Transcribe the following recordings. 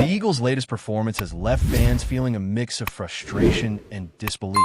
The Eagles' latest performance has left fans feeling a mix of frustration and disbelief.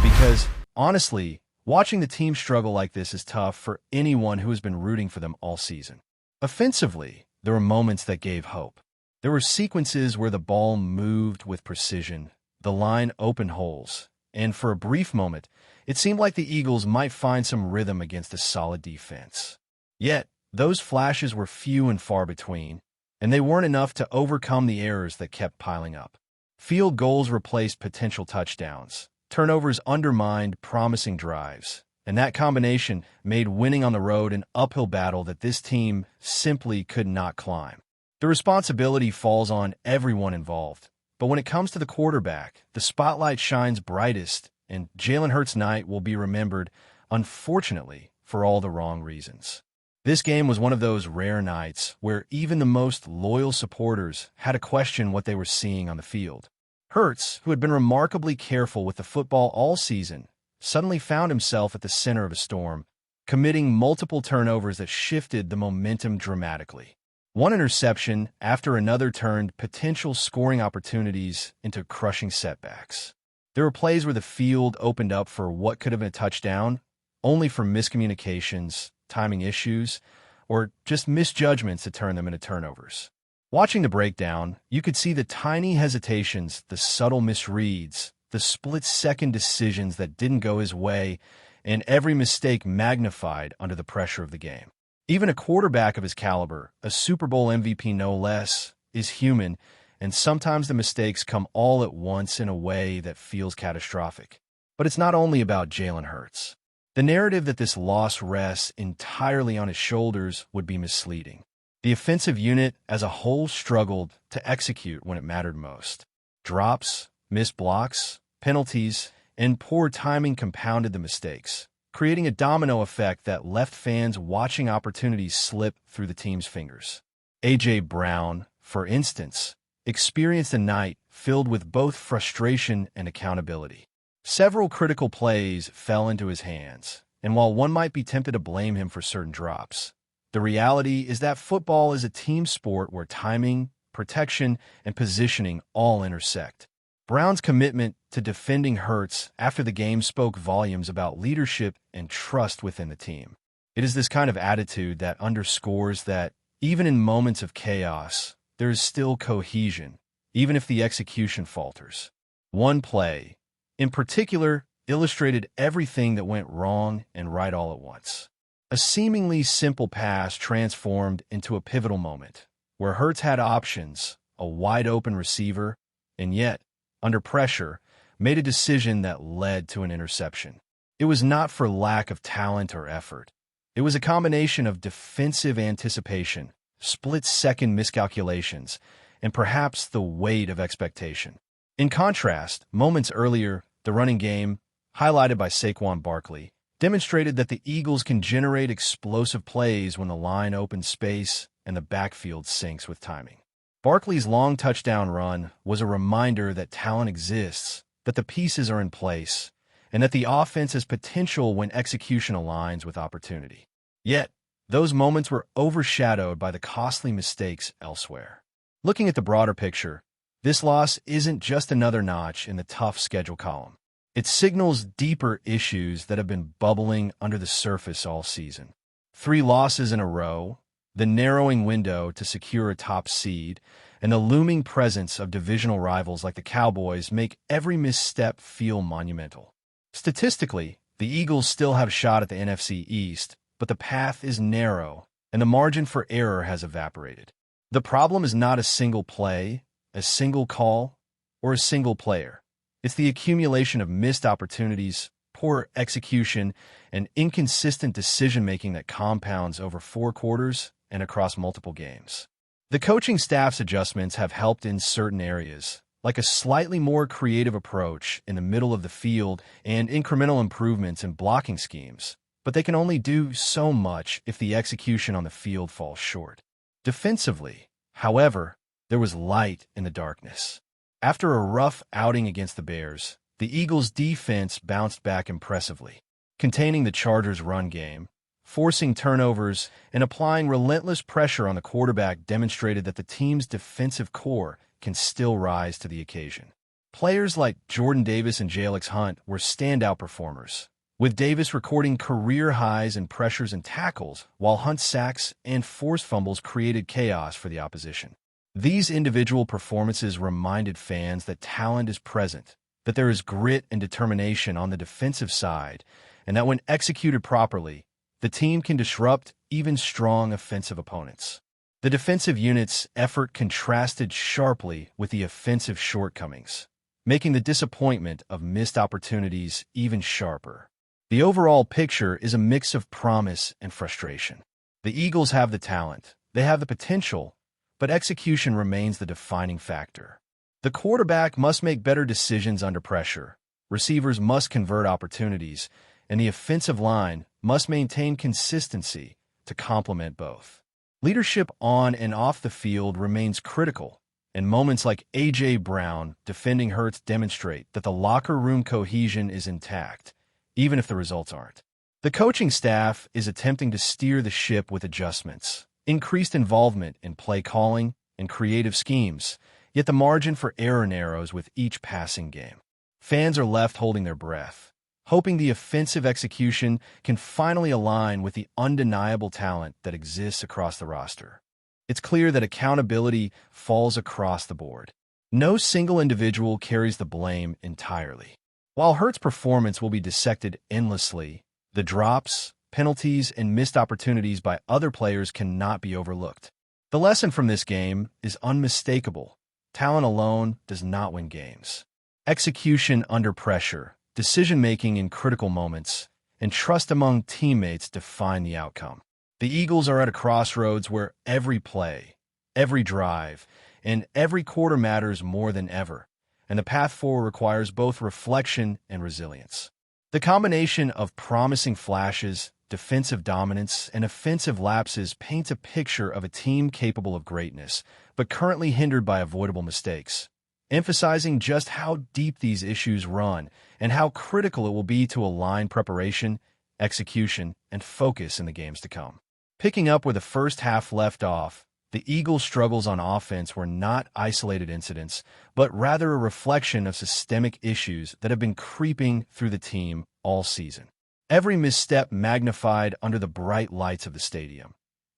Because, honestly, watching the team struggle like this is tough for anyone who has been rooting for them all season. Offensively, there were moments that gave hope. There were sequences where the ball moved with precision, the line opened holes, and for a brief moment, it seemed like the Eagles might find some rhythm against a solid defense. Yet, those flashes were few and far between, and they weren't enough to overcome the errors that kept piling up. Field goals replaced potential touchdowns, turnovers undermined promising drives, and that combination made winning on the road an uphill battle that this team simply could not climb. The responsibility falls on everyone involved, but when it comes to the quarterback, the spotlight shines brightest, and Jalen Hurts' night will be remembered, unfortunately, for all the wrong reasons. This game was one of those rare nights where even the most loyal supporters had to question what they were seeing on the field. Hurts, who had been remarkably careful with the football all season, suddenly found himself at the center of a storm, committing multiple turnovers that shifted the momentum dramatically. One interception after another turned potential scoring opportunities into crushing setbacks. There were plays where the field opened up for what could have been a touchdown, only for miscommunications, timing issues, or just misjudgments to turn them into turnovers. Watching the breakdown, you could see the tiny hesitations, the subtle misreads, the split-second decisions that didn't go his way, and every mistake magnified under the pressure of the game. Even a quarterback of his caliber, a Super Bowl MVP no less, is human, and sometimes the mistakes come all at once in a way that feels catastrophic. But it's not only about Jalen Hurts. The narrative that this loss rests entirely on his shoulders would be misleading. The offensive unit as a whole struggled to execute when it mattered most. Drops, missed blocks, penalties, and poor timing compounded the mistakes, creating a domino effect that left fans watching opportunities slip through the team's fingers. A.J. Brown, for instance, experienced a night filled with both frustration and accountability. Several critical plays fell into his hands, and while one might be tempted to blame him for certain drops, the reality is that football is a team sport where timing, protection, and positioning all intersect. Brown's commitment to defending Hurts after the game spoke volumes about leadership and trust within the team. It is this kind of attitude that underscores that, even in moments of chaos, there is still cohesion, even if the execution falters. One play, in particular, illustrated everything that went wrong and right all at once. A seemingly simple pass transformed into a pivotal moment, where Hurts had options, a wide-open receiver, and yet, under pressure, made a decision that led to an interception. It was not for lack of talent or effort. It was a combination of defensive anticipation, split-second miscalculations, and perhaps the weight of expectation. In contrast, moments earlier, the running game, highlighted by Saquon Barkley, demonstrated that the Eagles can generate explosive plays when the line opens space and the backfield syncs with timing. Barkley's long touchdown run was a reminder that talent exists, that the pieces are in place, and that the offense has potential when execution aligns with opportunity. Yet, those moments were overshadowed by the costly mistakes elsewhere. Looking at the broader picture, this loss isn't just another notch in the tough schedule column. It signals deeper issues that have been bubbling under the surface all season. 3 losses in a row, the narrowing window to secure a top seed, and the looming presence of divisional rivals like the Cowboys make every misstep feel monumental. Statistically, the Eagles still have a shot at the NFC East, but the path is narrow, and the margin for error has evaporated. The problem is not a single play, a single call, or a single player. It's the accumulation of missed opportunities, poor execution, and inconsistent decision-making that compounds over 4 quarters and across multiple games. The coaching staff's adjustments have helped in certain areas, like a slightly more creative approach in the middle of the field and incremental improvements in blocking schemes, but they can only do so much if the execution on the field falls short. Defensively, however, there was light in the darkness. After a rough outing against the Bears, the Eagles' defense bounced back impressively, containing the Chargers' run game, forcing turnovers, and applying relentless pressure on the quarterback demonstrated that the team's defensive core can still rise to the occasion. Players like Jordan Davis and Jalix Hunt were standout performers, with Davis recording career highs in pressures and tackles, while Hunt's sacks and forced fumbles created chaos for the opposition. These individual performances reminded fans that talent is present, that there is grit and determination on the defensive side, and that when executed properly, the team can disrupt even strong offensive opponents. The defensive unit's effort contrasted sharply with the offensive shortcomings, making the disappointment of missed opportunities even sharper. The overall picture is a mix of promise and frustration. The Eagles have the talent, they have the potential, but execution remains the defining factor. The quarterback must make better decisions under pressure, receivers must convert opportunities, and the offensive line must maintain consistency to complement both. Leadership on and off the field remains critical, and moments like A.J. Brown defending Hurts demonstrate that the locker room cohesion is intact, even if the results aren't. The coaching staff is attempting to steer the ship with adjustments, increased involvement in play calling, and creative schemes, yet the margin for error narrows with each passing game. Fans are left holding their breath, hoping the offensive execution can finally align with the undeniable talent that exists across the roster. It's clear that accountability falls across the board. No single individual carries the blame entirely. While Hurts' performance will be dissected endlessly, the drops, penalties, and missed opportunities by other players cannot be overlooked. The lesson from this game is unmistakable. Talent alone does not win games. Execution under pressure, decision-making in critical moments, and trust among teammates define the outcome. The Eagles are at a crossroads where every play, every drive, and every quarter matters more than ever, and the path forward requires both reflection and resilience. The combination of promising flashes, defensive dominance, and offensive lapses paints a picture of a team capable of greatness, but currently hindered by avoidable mistakes, emphasizing just how deep these issues run and how critical it will be to align preparation, execution, and focus in the games to come. Picking up where the first half left off, the Eagles' struggles on offense were not isolated incidents, but rather a reflection of systemic issues that have been creeping through the team all season. Every misstep magnified under the bright lights of the stadium.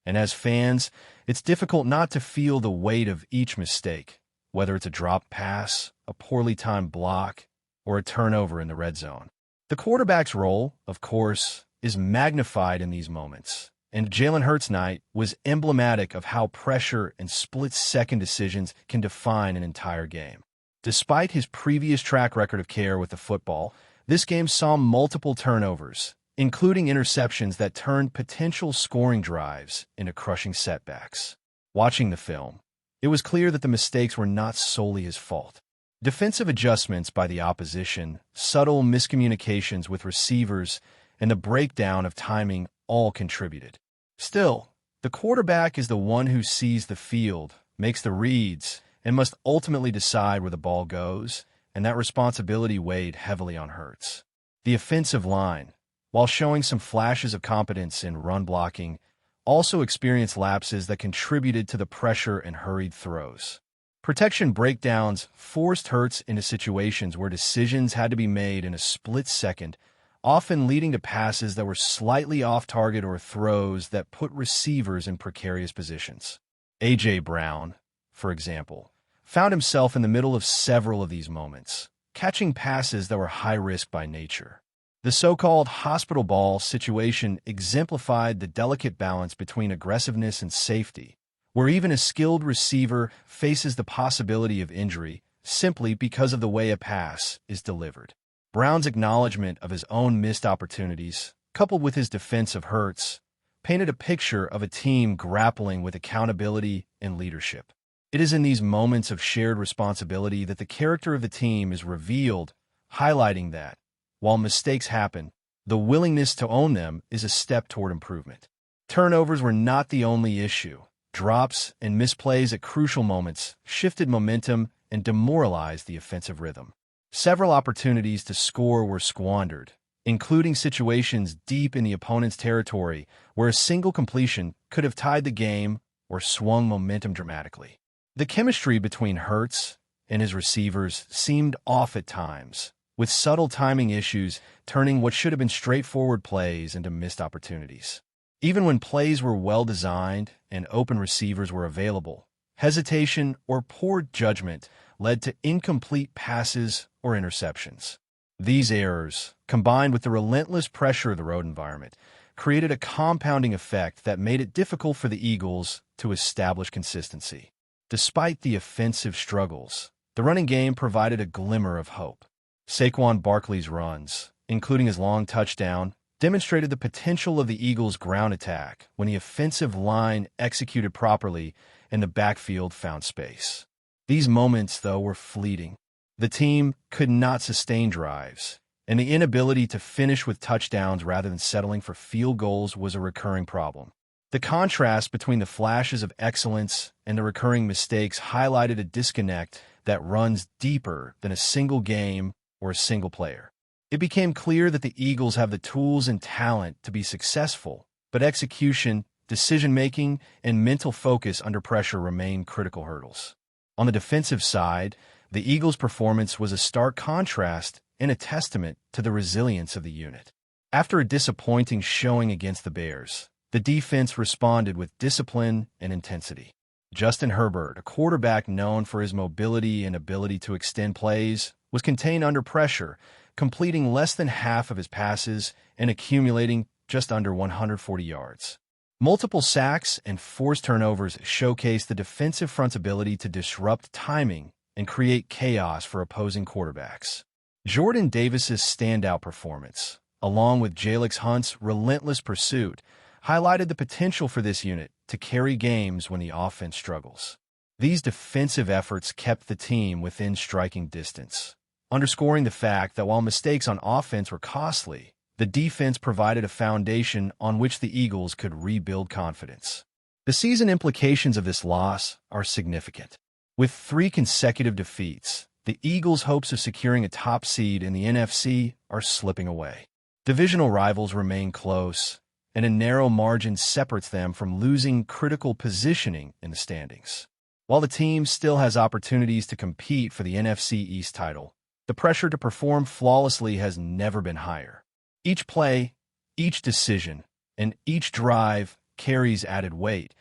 And as fans, it's difficult not to feel the weight of each mistake, whether it's a dropped pass, a poorly timed block, or a turnover in the red zone. The quarterback's role, of course, is magnified in these moments, and Jalen Hurts' night was emblematic of how pressure and split-second decisions can define an entire game. Despite his previous track record of care with the football, this game saw multiple turnovers, including interceptions that turned potential scoring drives into crushing setbacks. Watching the film, it was clear that the mistakes were not solely his fault. Defensive adjustments by the opposition, subtle miscommunications with receivers, and the breakdown of timing all contributed. Still, the quarterback is the one who sees the field, makes the reads, and must ultimately decide where the ball goes, and that responsibility weighed heavily on Hurts. The offensive line, while showing some flashes of competence in run blocking, also experienced lapses that contributed to the pressure and hurried throws. Protection breakdowns forced Hurts into situations where decisions had to be made in a split second, often leading to passes that were slightly off target or throws that put receivers in precarious positions. A.J. Brown, for example, found himself in the middle of several of these moments, catching passes that were high risk by nature. The so-called hospital ball situation exemplified the delicate balance between aggressiveness and safety, where even a skilled receiver faces the possibility of injury simply because of the way a pass is delivered. Brown's acknowledgement of his own missed opportunities, coupled with his defense of Hurts, painted a picture of a team grappling with accountability and leadership. It is in these moments of shared responsibility that the character of the team is revealed, highlighting that, while mistakes happen, the willingness to own them is a step toward improvement. Turnovers were not the only issue. Drops and misplays at crucial moments shifted momentum and demoralized the offensive rhythm. Several opportunities to score were squandered, including situations deep in the opponent's territory where a single completion could have tied the game or swung momentum dramatically. The chemistry between Hurts and his receivers seemed off at times, with subtle timing issues turning what should have been straightforward plays into missed opportunities. Even when plays were well-designed and open receivers were available, hesitation or poor judgment led to incomplete passes or interceptions. These errors, combined with the relentless pressure of the road environment, created a compounding effect that made it difficult for the Eagles to establish consistency. Despite the offensive struggles, the running game provided a glimmer of hope. Saquon Barkley's runs, including his long touchdown, demonstrated the potential of the Eagles' ground attack when the offensive line executed properly and the backfield found space. These moments, though, were fleeting. The team could not sustain drives, and the inability to finish with touchdowns rather than settling for field goals was a recurring problem. The contrast between the flashes of excellence and the recurring mistakes highlighted a disconnect that runs deeper than a single game or a single player. It became clear that the Eagles have the tools and talent to be successful, but execution, decision-making, and mental focus under pressure remain critical hurdles. On the defensive side, the Eagles' performance was a stark contrast and a testament to the resilience of the unit. After a disappointing showing against the Bears, the defense responded with discipline and intensity. Justin Herbert, a quarterback known for his mobility and ability to extend plays, was contained under pressure, completing less than half of his passes and accumulating just under 140 yards. Multiple sacks and forced turnovers showcased the defensive front's ability to disrupt timing and create chaos for opposing quarterbacks. Jordan Davis's standout performance, along with Jalen Hunt's relentless pursuit, highlighted the potential for this unit to carry games when the offense struggles. These defensive efforts kept the team within striking distance, underscoring the fact that while mistakes on offense were costly, the defense provided a foundation on which the Eagles could rebuild confidence. The season implications of this loss are significant. With 3 consecutive defeats, the Eagles' hopes of securing a top seed in the NFC are slipping away. Divisional rivals remain close, and a narrow margin separates them from losing critical positioning in the standings. While the team still has opportunities to compete for the NFC East title, the pressure to perform flawlessly has never been higher. Each play, each decision, and each drive carries added weight,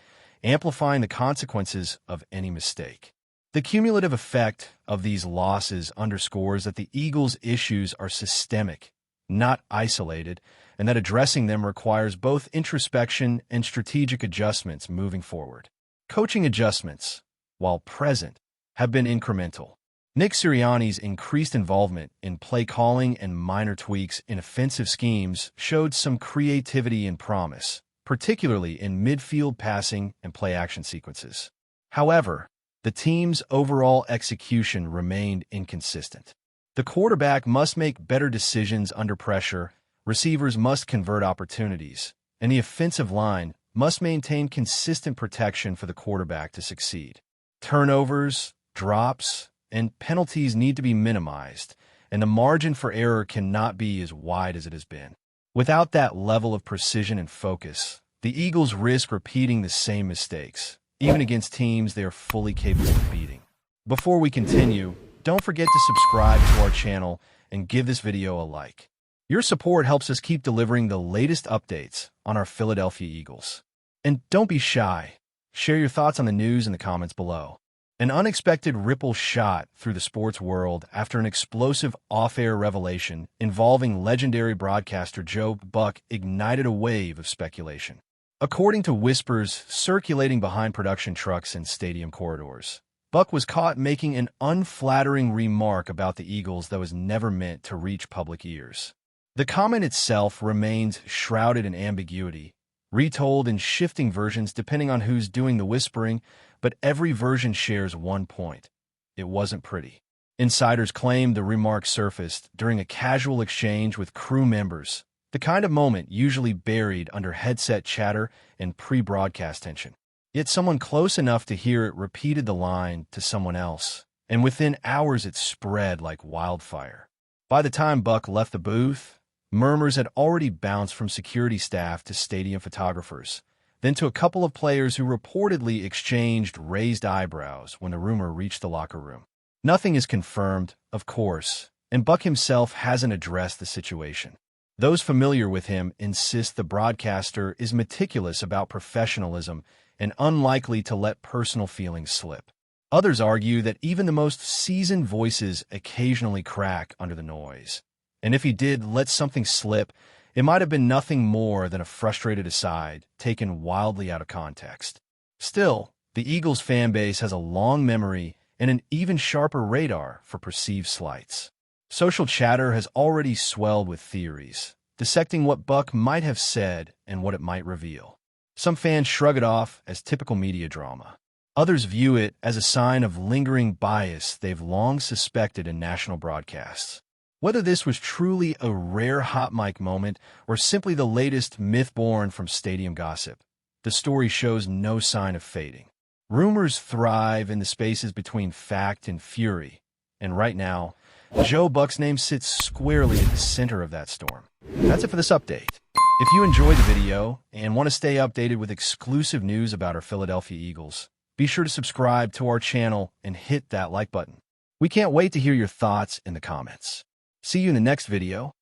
amplifying the consequences of any mistake. The cumulative effect of these losses underscores that the Eagles' issues are systemic, not isolated, and that addressing them requires both introspection and strategic adjustments moving forward. Coaching adjustments, while present, have been incremental. Nick Sirianni's increased involvement in play calling and minor tweaks in offensive schemes showed some creativity and promise, particularly in midfield passing and play-action sequences. However, the team's overall execution remained inconsistent. The quarterback must make better decisions under pressure, receivers must convert opportunities, and the offensive line must maintain consistent protection for the quarterback to succeed. Turnovers, drops, and penalties need to be minimized, and the margin for error cannot be as wide as it has been. Without that level of precision and focus, the Eagles risk repeating the same mistakes, even against teams they are fully capable of beating. Before we continue, don't forget to subscribe to our channel and give this video a like. Your support helps us keep delivering the latest updates on our Philadelphia Eagles. And don't be shy. Share your thoughts on the news in the comments below. An unexpected ripple shot through the sports world after an explosive off-air revelation involving legendary broadcaster Joe Buck ignited a wave of speculation. According to whispers circulating behind production trucks and stadium corridors, Buck was caught making an unflattering remark about the Eagles that was never meant to reach public ears. The comment itself remains shrouded in ambiguity, retold in shifting versions depending on who's doing the whispering, but every version shares one point: it wasn't pretty. Insiders claim the remark surfaced during a casual exchange with crew members, the kind of moment usually buried under headset chatter and pre-broadcast tension. Yet someone close enough to hear it repeated the line to someone else, and within hours it spread like wildfire. By the time Buck left the booth, murmurs had already bounced from security staff to stadium photographers, then to a couple of players who reportedly exchanged raised eyebrows when the rumor reached the locker room. Nothing is confirmed, of course, and Buck himself hasn't addressed the situation. Those familiar with him insist the broadcaster is meticulous about professionalism and unlikely to let personal feelings slip. Others argue that even the most seasoned voices occasionally crack under the noise. And if he did let something slip, it might have been nothing more than a frustrated aside, taken wildly out of context. Still, the Eagles fan base has a long memory and an even sharper radar for perceived slights. Social chatter has already swelled with theories, dissecting what Buck might have said and what it might reveal. Some fans shrug it off as typical media drama. Others view it as a sign of lingering bias they've long suspected in national broadcasts. Whether this was truly a rare hot mic moment or simply the latest myth born from stadium gossip, the story shows no sign of fading. Rumors thrive in the spaces between fact and fury, and right now, Joe Buck's name sits squarely at the center of that storm. That's it for this update. If you enjoyed the video and want to stay updated with exclusive news about our Philadelphia Eagles, be sure to subscribe to our channel and hit that like button. We can't wait to hear your thoughts in the comments. See you in the next video.